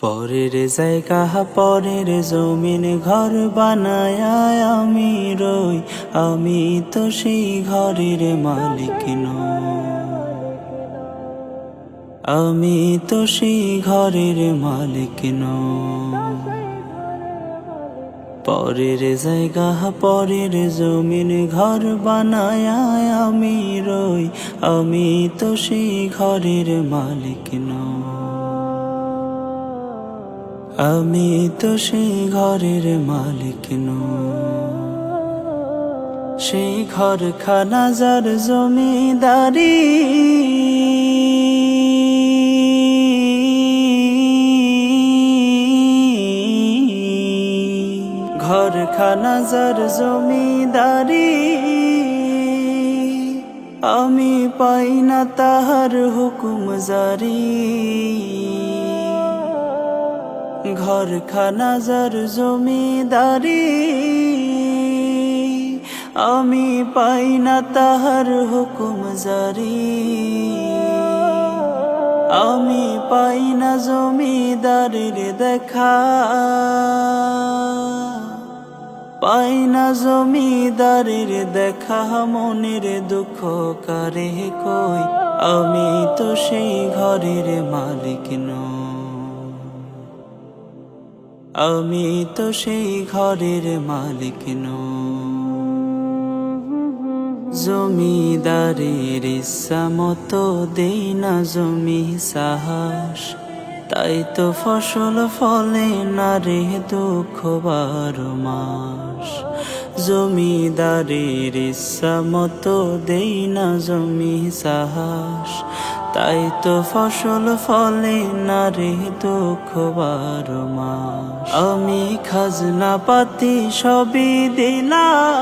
পরের জায়গা পরের জমিন ঘর বানায় আমি রই, আমি তো সেই ঘরের মালিক নই। আমি তো সেই ঘরের মালিক নই। পরের জায়গা পরের জমিন ঘর বানায় আমি রই, আমি তো সেই ঘরের মালিক নই। আমি তো সেই ঘরের মালিক নই। সেই ঘরখানা যার জমিদারি, ঘরখানা যার জমিদারি, আমি পাই না তাহার হুকুম জারি। ঘরখানা যার জমিদারি, আমি পাই না তাহার হুকুম জারি। আমি পাই না জমিদারির দেখা, পাই না জমিদারির দেখা, মনের দুঃখ কারে কই, আমি তো সেই ঘরের মালিক নই। আমি তো সেই ঘরের মালিক নই। জমিদারের ইচ্ছা মতো দেই না জমি সাহস, তাই তো ফসল ফলে না রে দুঃখ 12 মাস। জমিদারের ইচ্ছা মতো দেই না জমি সাহস, তাই তো ফসল ফলে না রে দুঃখ 12 মাস। আমি খাজনা পাতি সবই দিলাম,